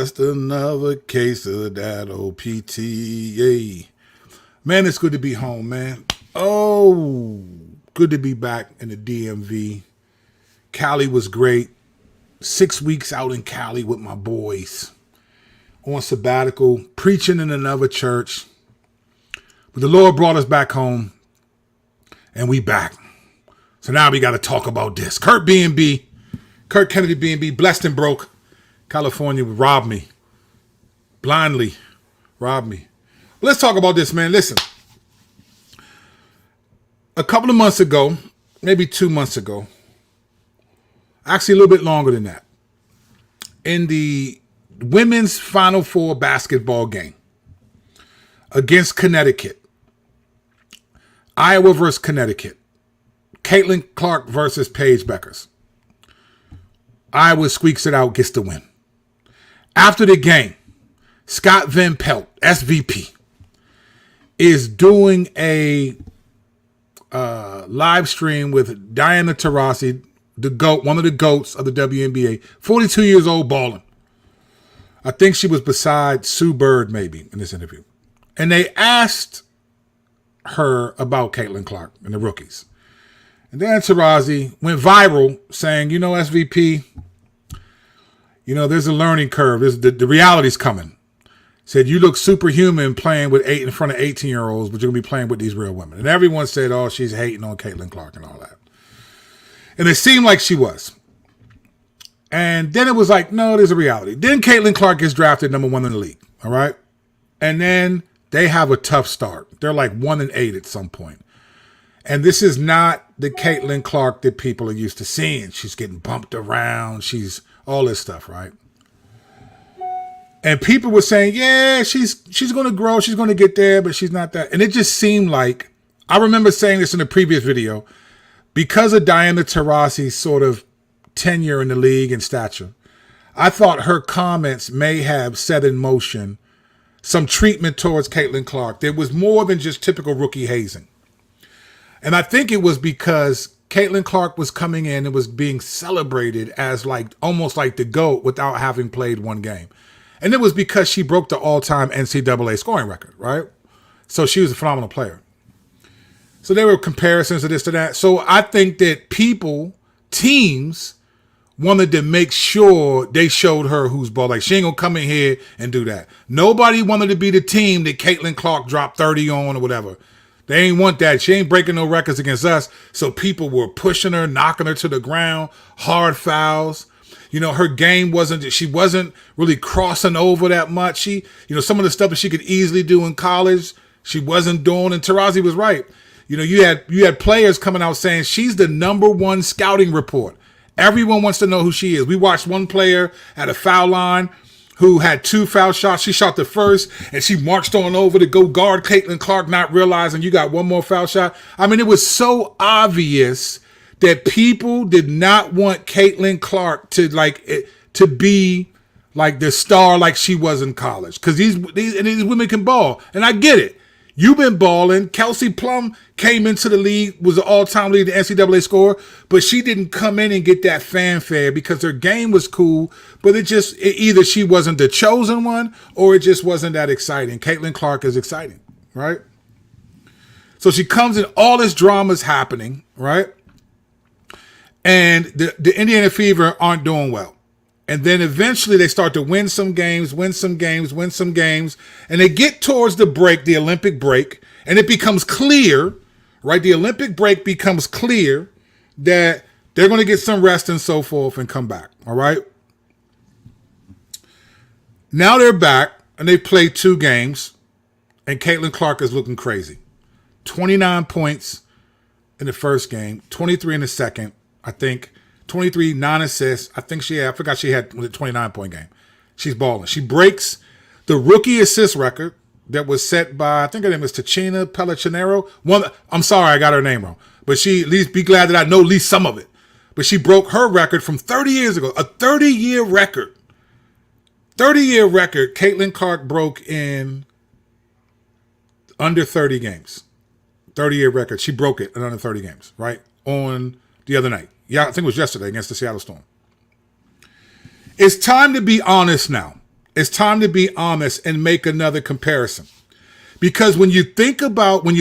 just another case of that old PTA. Man, it's good to be home, man. Oh, good to be back in the DMV. Cali was great. 6 weeks out in Cali with my boys. On sabbatical, preaching in another church. But the Lord brought us back home, and we back. So now we got to talk about this. Kurt Kennedy B&B, blessed and broke. California robbed me. Blindly robbed me. But let's talk about this, man. Listen. A couple of months ago, maybe 2 months ago, actually a little bit longer than that, in the women's Final Four basketball game against Connecticut, Iowa versus Connecticut, Caitlin Clark versus Paige Beckers. Iowa squeaks it out, gets the win. After the game, Scott Van Pelt, SVP, is doing a live stream with Diana Taurasi, the GOAT, one of the GOATs of the WNBA, 42 years old, balling. I think she was beside Sue Bird maybe in this interview. And they asked her about Caitlin Clark and the rookies. And then Taurasi went viral saying, SVP, there's a learning curve. The reality's coming. Said, you look superhuman playing in front of 18-year-olds, but you're going to be playing with these real women. And everyone said, oh, she's hating on Caitlin Clark and all that. And it seemed like she was. And then it was like, no, there's a reality. Then Caitlin Clark gets drafted number 1 in the league. All right. And then they have a tough start. They're like 1-8 at some point. And this is not the Caitlin Clark that people are used to seeing. She's getting bumped around. She's all this stuff, right? And people were saying, yeah, she's going to grow. She's going to get there, but she's not that. And it just seemed like, I remember saying this in a previous video, because of Diana Taurasi's sort of tenure in the league and stature, I thought her comments may have set in motion some treatment towards Caitlin Clark. There was more than just typical rookie hazing. And I think it was because Caitlin Clark was coming in and was being celebrated as almost like the GOAT without having played one game. And it was because she broke the all-time NCAA scoring record, right? So she was a phenomenal player. So there were comparisons to this, to that. So I think that teams wanted to make sure they showed her who's ball. Like, she ain't going to come in here and do that. Nobody wanted to be the team that Caitlin Clark dropped 30 on or whatever. They ain't want that. She ain't breaking no records against us. So people were pushing her, knocking her to the ground, hard fouls. Her game she wasn't really crossing over that much. She, some of the stuff that she could easily do in college, she wasn't doing. And Taurasi was right. You had players coming out saying she's the number 1 scouting report. Everyone wants to know who she is. We watched one player at a foul line who had 2 foul shots. She shot the first, and she marched on over to go guard Caitlin Clark, not realizing you got one more foul shot. I mean, it was so obvious that people did not want Caitlin Clark to be like the star like she was in college. Because these women can ball, and I get it. You've been balling. Kelsey Plum came into the league, was an all-time leader, the NCAA scorer, but she didn't come in and get that fanfare because her game was cool, but either she wasn't the chosen one or it just wasn't that exciting. Caitlin Clark is exciting, right? So she comes in, all this drama's happening, right? And the Indiana Fever aren't doing well. And then eventually they start to win some games, and they get towards the break, the Olympic break, and it becomes clear, right? The Olympic break becomes clear that they're going to get some rest and so forth and come back, all right? Now they're back, and they've played 2 games, and Caitlin Clark is looking crazy. 29 points in the first game, 23 in the second, I think. 23, 9 assists. I forgot she had a 29-point game. She's balling. She breaks the rookie assist record that was set by, I think her name is Ticina Pellichinero. I'm sorry, I got her name wrong. But at least be glad that I know at least some of it. But she broke her record from 30 years ago. A 30-year record. 30-year record Caitlin Clark broke in under 30 games. 30-year record. She broke it in under 30 games, right? On the other night. Yeah, I think it was yesterday against the Seattle Storm. It's time to be honest now. it's time to be honest and make another comparison. Because when you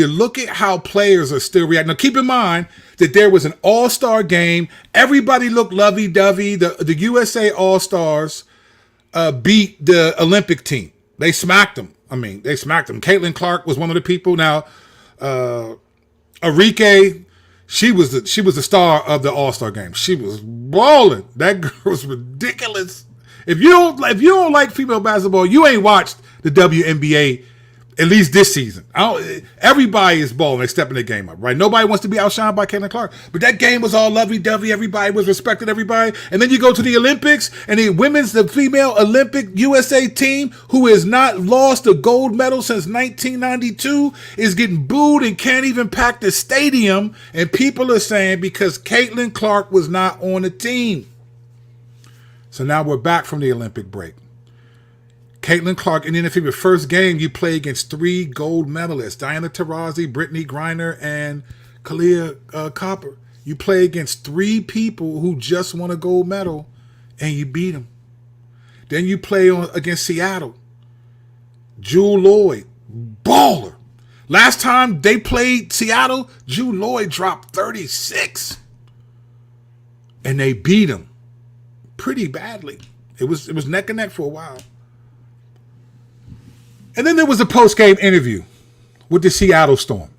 look at how players are still reacting, now keep in mind that there was an all-star game. Everybody looked lovey-dovey. The USA All-Stars beat the Olympic team. They smacked them. Caitlin Clark was one of the people. Now, Arike, she was the star of the All-Star game. She was balling. That girl was ridiculous. If you don't like female basketball, you ain't watched the WNBA. At least this season. Everybody is balling. They're stepping their game up, right? Nobody wants to be outshined by Caitlin Clark. But that game was all lovey-dovey. Everybody was respecting everybody. And then you go to the Olympics, and the female Olympic USA team, who has not lost a gold medal since 1992, is getting booed and can't even pack the stadium. And people are saying because Caitlin Clark was not on the team. So now we're back from the Olympic break. Caitlin Clark, in the NFL, first game, you play against 3 gold medalists, Diana Taurasi, Brittany Griner, and Kalia Copper. You play against 3 people who just won a gold medal, and you beat them. Then you play against Seattle. Jewel Lloyd, baller. Last time they played Seattle, Jewel Lloyd dropped 36. And they beat them pretty badly. It was neck and neck for a while. And then there was a post-game interview with the Seattle Storm.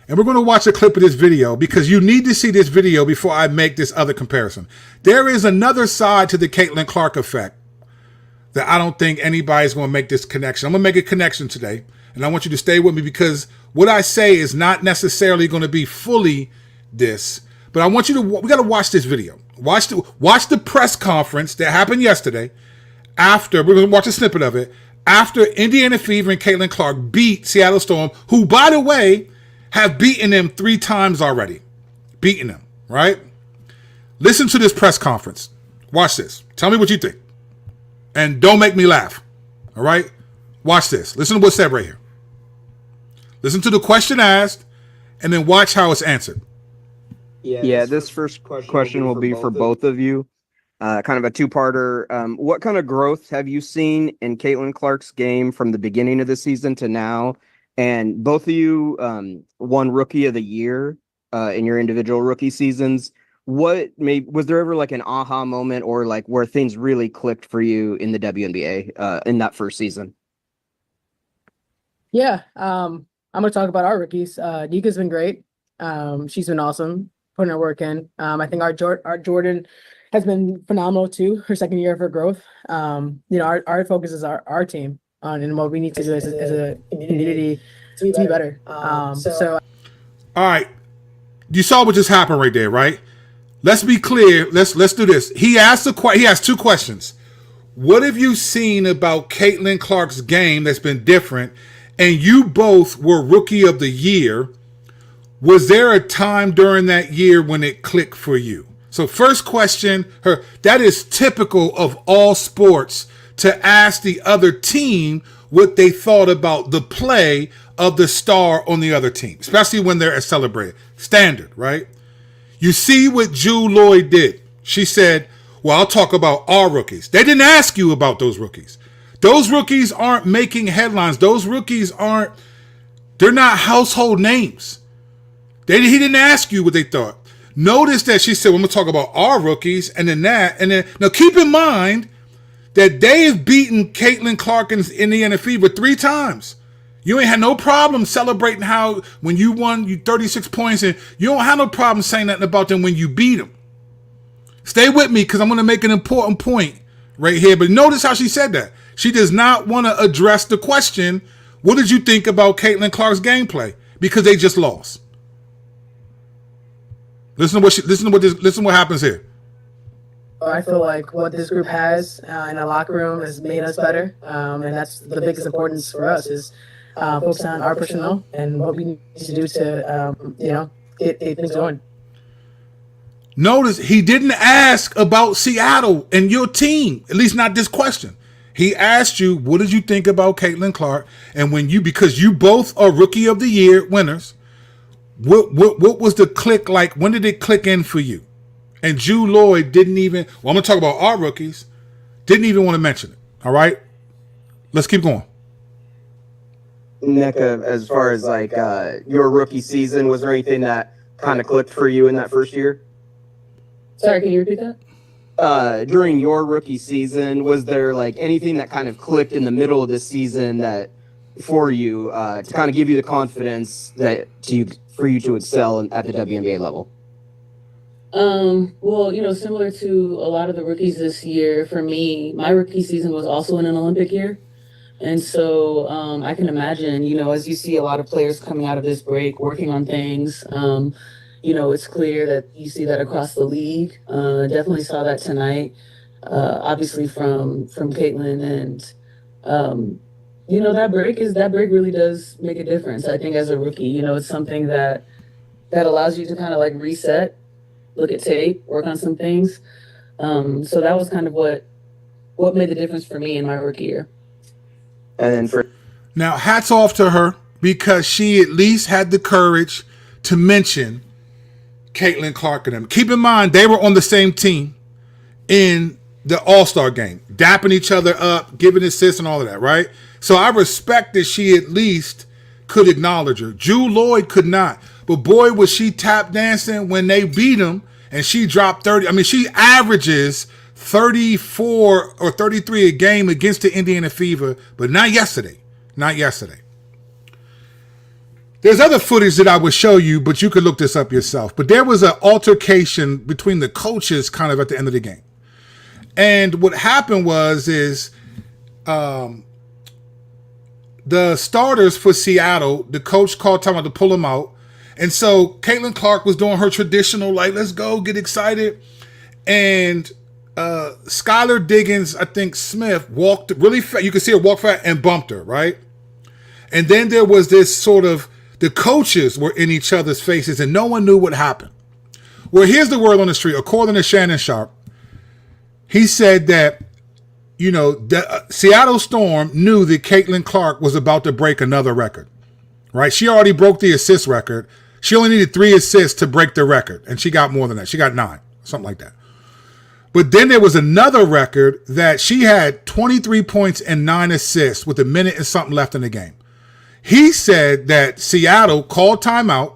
And we're going to watch a clip of this video because you need to see this video before I make this other comparison. There is another side to the Caitlin Clark effect that I don't think anybody's going to make this connection. I'm going to make a connection today, and I want you to stay with me because what I say is not necessarily going to be fully this, but I want you to, we got to watch this video. Watch the press conference that happened yesterday after, we're going to watch a snippet of it, after Indiana Fever and Caitlin Clark beat Seattle Storm, who, by the way, have beaten them 3 times already. Beaten them, right? Listen to this press conference. Watch this. Tell me what you think. And don't make me laugh. All right? Watch this. Listen to what's said right here. Listen to the question asked, and then watch how it's answered. Yeah, this first question will be for both of you. Kind of a two-parter. What kind of growth have you seen in Caitlin Clark's game from the beginning of the season to now? And both of you won Rookie of the Year in your individual rookie seasons. Was there ever like an aha moment or like where things really clicked for you in the WNBA in that first season? Yeah, I'm gonna talk about our rookies. Nika's been great. She's been awesome, putting her work in. I think our Jordan has been phenomenal too. Her second year of her growth. Our focus is our team and what we need to do as a community to be better. So, all right, you saw what just happened right there, right? Let's be clear. Let's do this. He has 2 questions. What have you seen about Caitlin Clark's game that's been different? And you both were Rookie of the Year. Was there a time during that year when it clicked for you? So first question, that is typical of all sports to ask the other team what they thought about the play of the star on the other team, especially when they're celebrated. Standard, right? You see what Jewel Lloyd did. She said, well, I'll talk about our rookies. They didn't ask you about those rookies. Those rookies aren't making headlines. Those rookies they're not household names. He didn't ask you what they thought. Notice that she said, well, I'm going to talk about our rookies and then now keep in mind that they have beaten Caitlin Clark in Indiana Fever 3 times. You ain't had no problem celebrating how when you won 36 points and you don't have no problem saying nothing about them when you beat them. Stay with me because I'm going to make an important point right here. But notice how she said that. She does not want to address the question, what did you think about Caitlin Clark's gameplay? Because they just lost. Listen to what happens here. I feel like what this group has in the locker room has made us better, and that's the biggest importance for us is focus on our personnel and what we need to do to get things going. Notice he didn't ask about Seattle and your team, at least not this question. He asked you, what did you think about Caitlin Clark? And because you both are Rookie of the Year winners, what was the click like? When did it click in for you? And Jewel Lloyd didn't even, I'm going to talk about our rookies, didn't even want to mention it. All right? Let's keep going. Nick, as far as like your rookie season, was there anything that kind of clicked for you in that first year? Sorry, can you repeat that? During your rookie season, was there like anything that kind of clicked in the middle of the season that for you to kind of give you the confidence for you to excel at the WNBA level? Well, similar to a lot of the rookies this year, for me, my rookie season was also in an Olympic year. And so I can imagine, as you see a lot of players coming out of this break, working on things, it's clear that you see that across the league. Definitely saw that tonight, obviously from Caitlin. And, that break really does make a difference. I think as a rookie, it's something that allows you to kind of like reset, look at tape, work on some things. So that was kind of what made the difference for me in my rookie year. And now, hats off to her because she at least had the courage to mention Caitlin Clark and them. Keep in mind, they were on the same team in the All-Star game, dapping each other up, giving assists and all of that, right? So I respect that she at least could acknowledge her. Jewel Lloyd could not. But boy, was she tap dancing when they beat him and she dropped 30. I mean, she averages 34 or 33 a game against the Indiana Fever, but not yesterday. Not yesterday. There's other footage that I would show you, but you could look this up yourself. But there was an altercation between the coaches kind of at the end of the game. And what happened is the starters for Seattle, the coach called time out to pull them out. And so Caitlin Clark was doing her traditional, like, let's go, get excited. And Skylar Diggins, I think Smith, walked really fast. You could see her walk fast and bumped her, right? And then there was this sort of, the coaches were in each other's faces and no one knew what happened. Well, here's the word on the street. According to Shannon Sharp, he said that, the Seattle Storm knew that Caitlin Clark was about to break another record, right? She already broke the assist record. She only needed 3 assists to break the record, and she got more than that. She got 9, something like that. But then there was another record that she had 23 points and 9 assists with a minute and something left in the game. He said that Seattle called timeout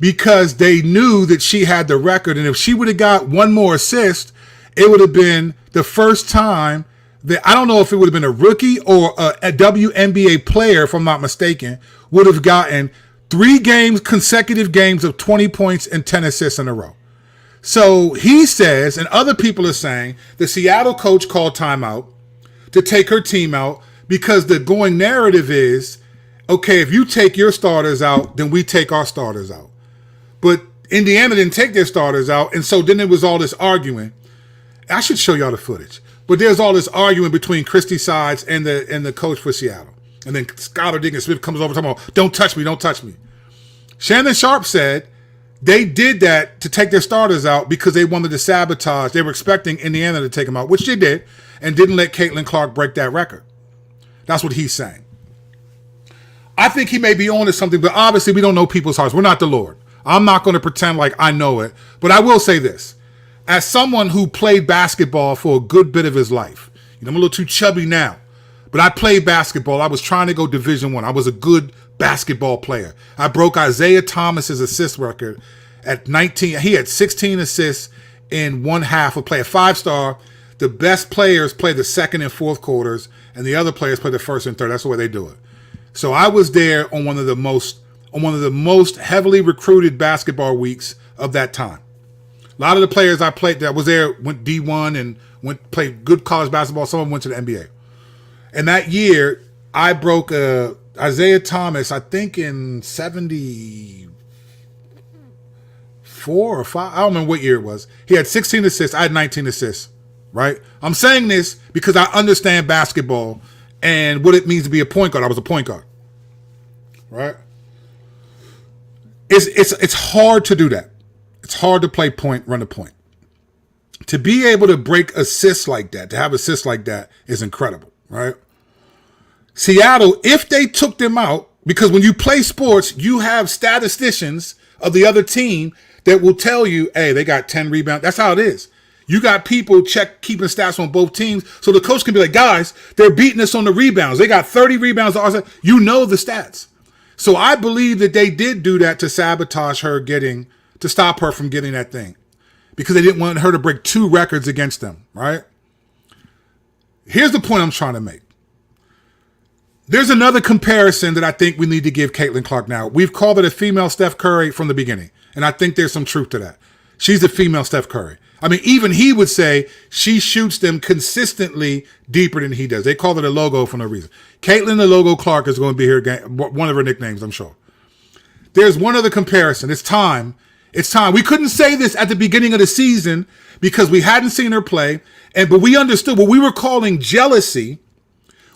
because they knew that she had the record. And if she would have got one more assist, it would have been the first time that, I don't know if it would have been a rookie or a WNBA player, if I'm not mistaken, would have gotten 3 consecutive games of 20 points and 10 assists in a row. So he says, and other people are saying, the Seattle coach called timeout to take her team out because the going narrative is, okay, if you take your starters out, then we take our starters out. But Indiana didn't take their starters out, and so then there was all this arguing. I should show y'all the footage. But there's all this arguing between Christy Sides and the coach for Seattle. And then Skylar Diggins Smith comes over talking about, don't touch me, don't touch me. Shannon Sharp said they did that to take their starters out because they wanted to sabotage. They were expecting Indiana to take them out, which they did, and didn't let Caitlin Clark break that record. That's what he's saying. I think he may be on to something, but obviously we don't know people's hearts. We're not the Lord. I'm not going to pretend like I know it, but I will say this. As someone who played basketball for a good bit of his life, I'm a little too chubby now, but I played basketball. I was trying to go Division I. I was a good basketball player. I broke Isaiah Thomas's assist record at 19. He had 16 assists in one half of play. A 5-star. The best players play the second and fourth quarters, and the other players play the first and third. That's the way they do it. So I was there on one of the most heavily recruited basketball weeks of that time. A lot of the players I played that was there went D1 and played good college basketball. Some of them went to the NBA. And that year, I broke Isaiah Thomas, I think in 74 or 5. I don't remember what year it was. He had 16 assists. I had 19 assists, right? I'm saying this because I understand basketball and what it means to be a point guard. I was a point guard, right? It's hard to do that. It's hard to play point, run a point. To be able to break assists like that, to have assists like that is incredible, right? Seattle, if they took them out, because when you play sports, you have statisticians of the other team that will tell you, hey, they got 10 rebounds. That's how it is. You got people keeping stats on both teams, so the coach can be like, guys, they're beating us on the rebounds. They got 30 rebounds. You know the stats. So I believe that they did do that to sabotage her to stop her from getting that thing, because they didn't want her to break 2 records against them, right? Here's the point I'm trying to make. There's another comparison that I think we need to give Caitlin Clark now. We've called it a female Steph Curry from the beginning, and I think there's some truth to that. She's a female Steph Curry. I mean, even he would say she shoots them consistently deeper than he does. They call it a logo for no reason. Caitlin the Logo Clark is going to be here again, one of her nicknames, I'm sure. There's one other comparison. It's time. It's time. We couldn't say this at the beginning of the season because we hadn't seen her play, but we understood what we were calling jealousy.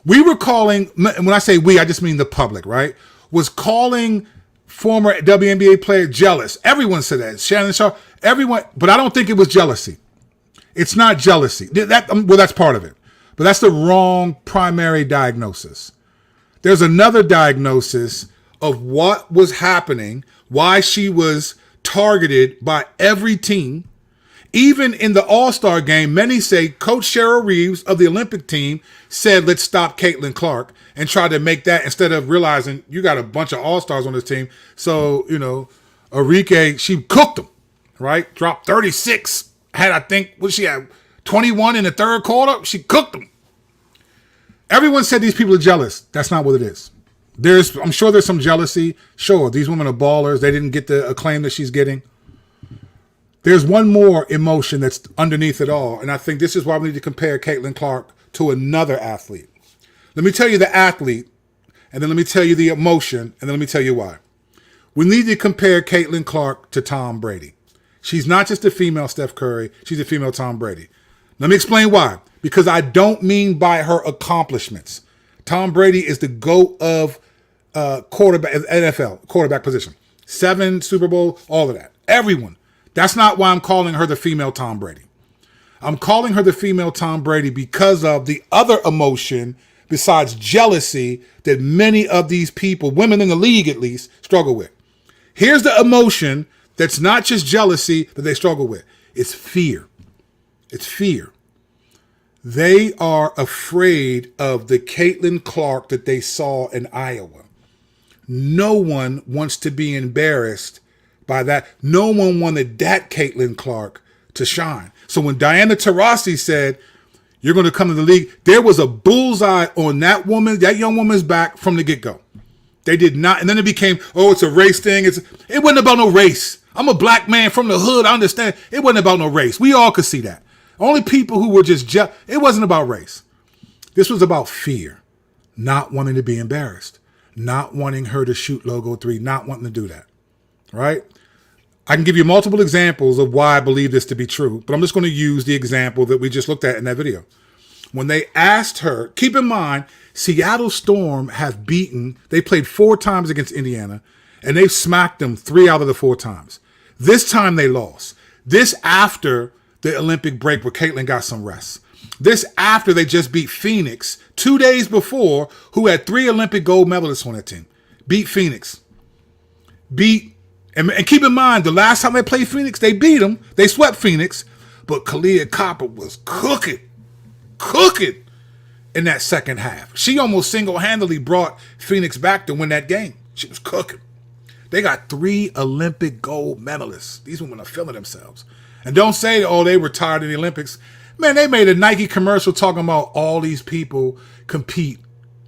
We were calling, when I say we, I just mean the public, right? Was calling former WNBA player jealous. Everyone said that. Shannon Sharp, everyone, but I don't think it was jealousy. It's not jealousy. That's part of it. But that's the wrong primary diagnosis. There's another diagnosis of what was happening, why she was targeted by every team. Even in the All-Star game, many say Coach Cheryl Reeves of the Olympic team said, let's stop Caitlin Clark, and tried to make that instead of realizing you got a bunch of All-Stars on this team. So, Enrique, she cooked them, right? Dropped 36. I think, what she had, 21 in the third quarter? She cooked them. Everyone said these people are jealous. That's not what it is. I'm sure there's some jealousy. Sure, these women are ballers. They didn't get the acclaim that she's getting. There's one more emotion that's underneath it all, and I think this is why we need to compare Caitlin Clark to another athlete. Let me tell you the athlete, and then let me tell you the emotion, and then let me tell you why. We need to compare Caitlin Clark to Tom Brady. She's not just a female Steph Curry, she's a female Tom Brady. Let me explain why. Because I don't mean by her accomplishments. Tom Brady is the GOAT of quarterback, NFL, quarterback position. 7 Super Bowl, all of that. Everyone. That's not why I'm calling her the female Tom Brady. I'm calling her the female Tom Brady because of the other emotion besides jealousy that many of these people, women in the league at least, struggle with. Here's the emotion that's not just jealousy that they struggle with. It's fear. It's fear. They are afraid of the Caitlin Clark that they saw in Iowa. No one wants to be embarrassed by that. No one wanted that Caitlin Clark to shine. So when Diana Taurasi said, you're going to come to the league, there was a bullseye on that woman, that young woman's back from the get-go. They did not. And then it became, it's a race thing. It wasn't about no race. I'm a black man from the hood. I understand. It wasn't about no race. We all could see that. Only people who were just, it wasn't about race. This was about fear, not wanting to be embarrassed, not wanting her to shoot logo 3, not wanting to do that, right? I can give you multiple examples of why I believe this to be true, but I'm just going to use the example that we just looked at in that video. When they asked her, keep in mind, Seattle Storm they played 4 times against Indiana, and they've smacked them 3 out of the 4 times. This time they lost. This after the Olympic break where Caitlin got some rest. This after they just beat Phoenix 2 days before, who had 3 Olympic gold medalists on that team. Beat Phoenix. And keep in mind, the last time they played Phoenix, they beat them. They swept Phoenix. But Kalia Copper was cooking in that second half. She almost single-handedly brought Phoenix back to win that game. She was cooking. They got 3 Olympic gold medalists. These women are feeling themselves. And don't say, they retired in the Olympics. Man, they made a Nike commercial talking about all these people compete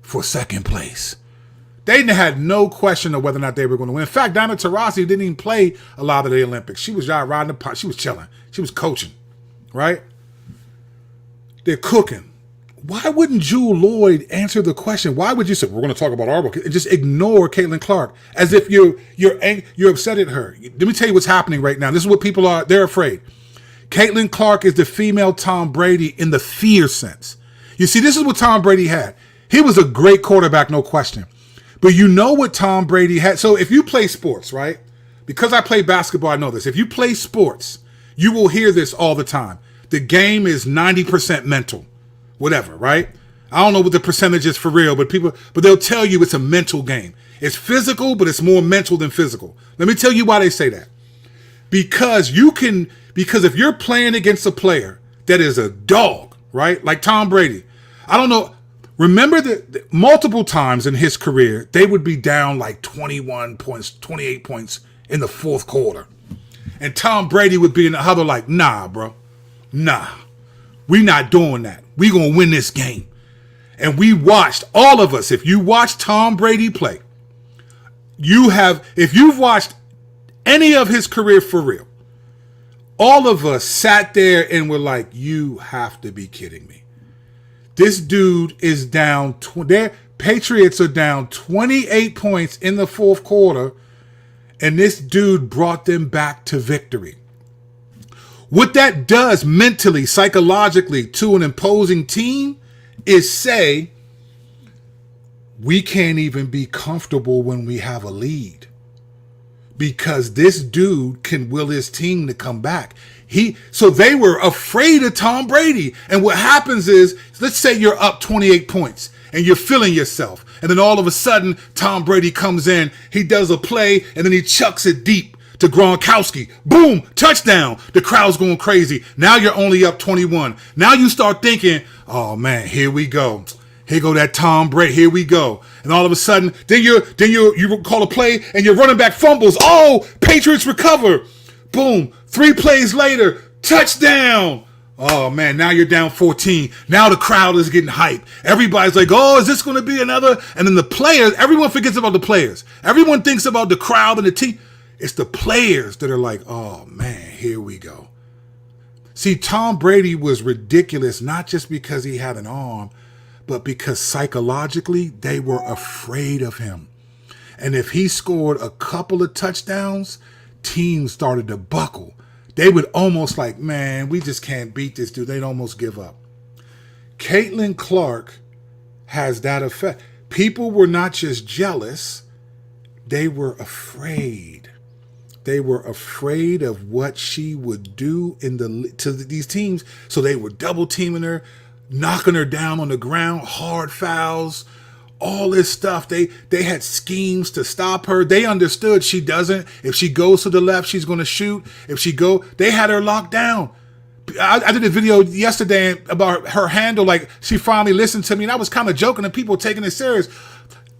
for second place. They had no question of whether or not they were going to win. In fact, Diana Taurasi didn't even play a lot of the Olympics. She was out riding the pot. She was chilling. She was coaching, right? They're cooking. Why wouldn't Jewel Lloyd answer the question? Why would you say, we're going to talk about our book, and just ignore Caitlin Clark as if you're upset at her? Let me tell you what's happening right now. This is what people are. They're afraid. Caitlin Clark is the female Tom Brady in the fear sense. You see, this is what Tom Brady had. He was a great quarterback, no question. But you know what Tom Brady had? So if you play sports, right? Because I play basketball, I know this. If you play sports, you will hear this all the time. The game is 90% mental, whatever, right? I don't know what the percentage is for real, but they'll tell you it's a mental game. It's physical, but it's more mental than physical. Let me tell you why they say that. because if you're playing against a player that is a dog, right? Like Tom Brady. I don't know. Remember that multiple times in his career, they would be down like 21 points, 28 points in the fourth quarter. And Tom Brady would be in the huddle like, nah, bro. Nah. We not doing that. We going to win this game. And we watched, all of us, if you watch Tom Brady play, if you've watched any of his career for real, all of us sat there and were like, you have to be kidding me. This dude is down, their Patriots are down 28 points in the fourth quarter, and this dude brought them back to victory. What that does mentally, psychologically to an imposing team is say, we can't even be comfortable when we have a lead because this dude can will his team to come back. So they were afraid of Tom Brady. And what happens is, let's say you're up 28 points and you're feeling yourself. And then all of a sudden, Tom Brady comes in, he does a play, and then he chucks it deep to Gronkowski. Boom, touchdown. The crowd's going crazy. Now you're only up 21. Now you start thinking, oh man, here we go. Here go that Tom Brady. Here we go. And all of a sudden, then you call a play and your running back fumbles. Oh, Patriots recover. Boom. 3 plays later, touchdown. Oh man, now you're down 14. Now the crowd is getting hyped. Everybody's like, oh, is this going to be another? And then the players, everyone forgets about the players. Everyone thinks about the crowd and the team. It's the players that are like, oh man, here we go. See, Tom Brady was ridiculous, not just because he had an arm, but because psychologically they were afraid of him. And if he scored a couple of touchdowns, teams started to buckle. They would almost like, man, we just can't beat this dude. They'd almost give up. Caitlin Clark has that effect. People were not just jealous, they were afraid. They were afraid of what she would do to these teams. So they were double teaming her, knocking her down on the ground, hard fouls, all this stuff. They had schemes to stop her. They understood she doesn't. If she goes to the left, she's going to shoot. They had her locked down. I did a video yesterday about her handle. Like, she finally listened to me, and I was kind of joking, and people were taking it serious.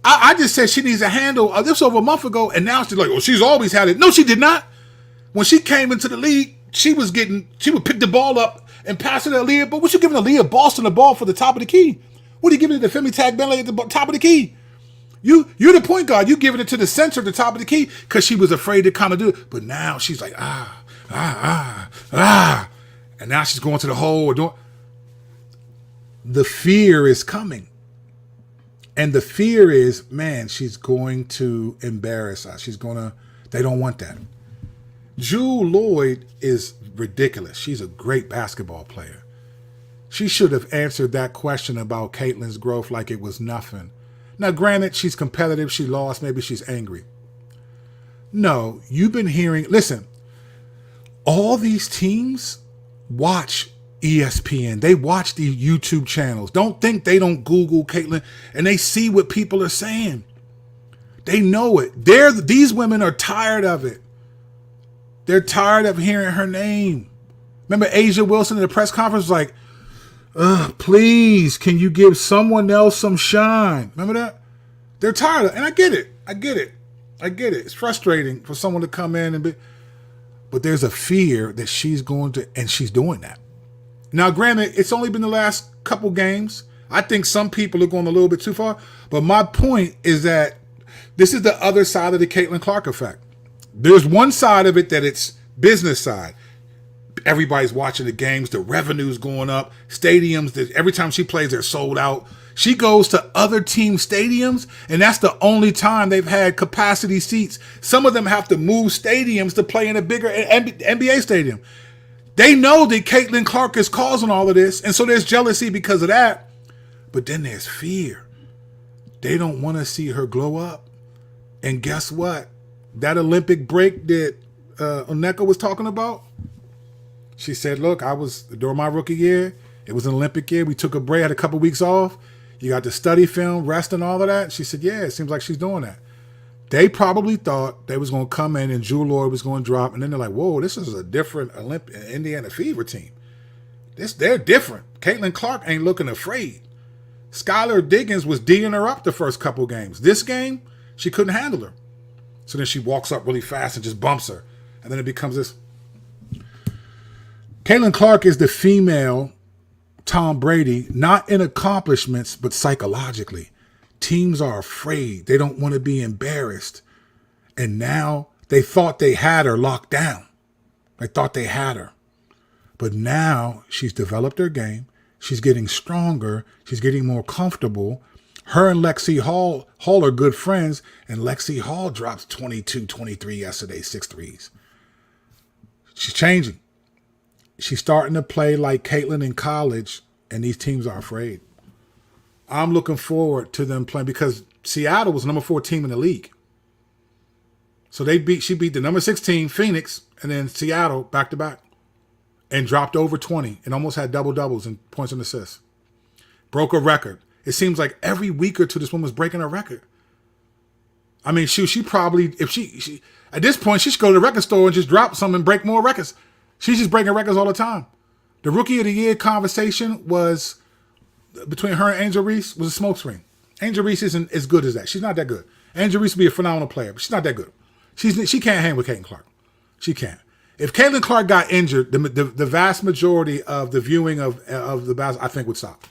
I just said she needs a handle. This was over a month ago, and now she's like, well, she's always had it. No, she did not. When she came into the league, she would pick the ball up and pass it to Aaliyah. But what you giving Aaliyah Boston the ball for the top of the key? What are you giving it to Femi Tag Bentley at the top of the key? You're the point guard. You giving it to the center at the top of the key because she was afraid to kind of do it. But now she's like, and now she's going to the hole. The fear is coming. And the fear is, man, she's going to embarrass us. They don't want that. Jewel Lloyd is ridiculous. She's a great basketball player. She should have answered that question about Caitlin's growth like it was nothing. Now, granted, she's competitive. She lost. Maybe she's angry. No, you've been hearing, listen, all these teams watch ESPN. They watch the YouTube channels. Don't think they don't Google Caitlin and they see what people are saying. They know it. These women are tired of it. They're tired of hearing her name. Remember Asia Wilson in the press conference was like, please, can you give someone else some shine? Remember that? They're tired of it. And I get it. It's frustrating for someone to come in but there's a fear that she's going to, and she's doing that. Now, granted, it's only been the last couple games. I think some people are going a little bit too far. But my point is that this is the other side of the Caitlin Clark effect. There's one side of it that it's business side. Everybody's watching the games. The revenue's going up. Stadiums, every time she plays, they're sold out. She goes to other team stadiums, and that's the only time they've had capacity seats. Some of them have to move stadiums to play in a bigger NBA stadium. They know that Caitlin Clark is causing all of this, and so there's jealousy because of that. But then there's fear. They don't want to see her glow up. And guess what? That Olympic break that Oneka was talking about, she said, look, during my rookie year, it was an Olympic year. We took a break, had a couple weeks off. You got to study film, rest, and all of that. She said, yeah, it seems like she's doing that. They probably thought they was going to come in and Jewel Lloyd was going to drop, and then they're like, whoa, this is a different Indiana Fever team. They're different. Caitlin Clark ain't looking afraid. Skylar Diggins was D'ing her up the first couple games. This game, she couldn't handle her. So then she walks up really fast and just bumps her. And then it becomes this. Caitlin Clark is the female Tom Brady, not in accomplishments, but psychologically. Teams are afraid. They don't want to be embarrassed. And now they thought they had her locked down. They thought they had her. But now she's developed her game. She's getting stronger. She's getting more comfortable. Her and Lexi Hall are good friends, and Lexi Hall drops 22, 23 yesterday, 6 threes. She's changing. She's starting to play like Caitlin in college, and these teams are afraid. I'm looking forward to them playing because Seattle was the number 4 team in the league. So she beat the number 16, Phoenix, and then Seattle back-to-back. And dropped over 20 and almost had double-doubles in points and assists. Broke a record. It seems like every week or two this woman's breaking a record. I mean, she probably, if she at this point, she should go to the record store and just drop some and break more records. She's just breaking records all the time. The Rookie of the Year conversation was, between her and Angel Reese, was a smokescreen. Angel Reese isn't as good as that. She's not that good. Angel Reese would be a phenomenal player, but she's not that good. She can't hang with Caitlin Clark. She can't. If Caitlin Clark got injured, the vast majority of the viewing of the basketball, I think, would stop.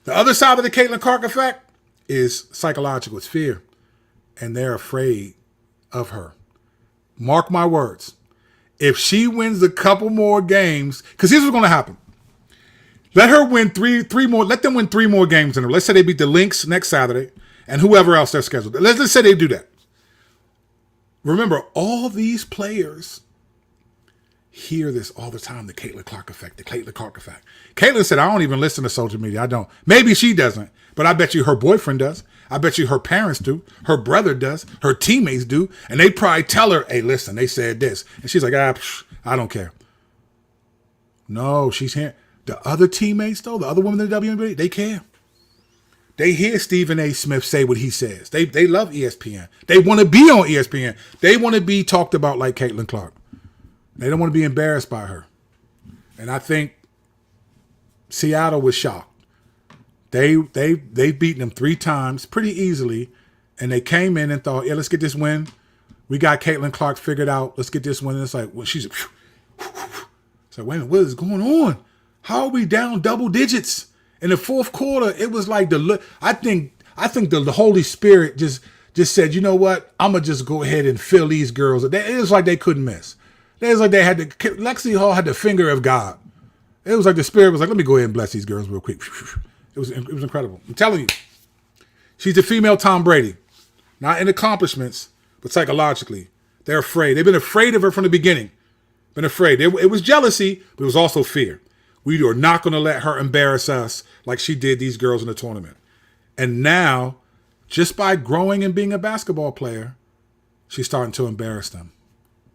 The other side of the Caitlin Clark effect is psychological. It's fear. And they're afraid of her. Mark my words. If she wins a couple more games, because here's what's going to happen. Let her win three more. Let them win 3 more games in her. Let's say they beat the Lynx next Saturday and whoever else they're scheduled. Let's say they do that. Remember, all these players hear this all the time, the Caitlin Clark effect, the Caitlin Clark effect. Caitlin said, I don't even listen to social media. I don't. Maybe she doesn't, but I bet you her boyfriend does. I bet you her parents do. Her brother does. Her teammates do. And they probably tell her, hey, listen, they said this. And she's like, I don't care. No, she's hearing. The other teammates, though, the other women in the WNBA, they care. They hear Stephen A. Smith say what he says. They love ESPN. They want to be on ESPN. They want to be talked about like Caitlin Clark. They don't want to be embarrassed by her. And I think Seattle was shocked. They've beaten them 3 times pretty easily, and they came in and thought, yeah, let's get this win. We got Caitlin Clark figured out. Let's get this win. And it's like, well, it's like, wait a minute, what is going on? How are we down double digits? In the fourth quarter, it was like I think the Holy Spirit just said, you know what? I'm gonna just go ahead and fill these girls. It was like they couldn't miss. It was like Lexi Hall had the finger of God. It was like the Spirit was like, let me go ahead and bless these girls real quick. It was incredible. I'm telling you, she's the female Tom Brady, not in accomplishments, but psychologically. They're afraid. They've been afraid of her from the beginning. Been afraid. It was jealousy, but it was also fear. We are not going to let her embarrass us like she did these girls in the tournament. And now, just by growing and being a basketball player, she's starting to embarrass them.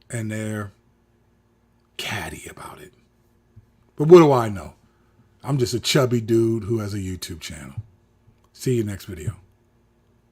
And they're catty about it. But what do I know? I'm just a chubby dude who has a YouTube channel. See you next video.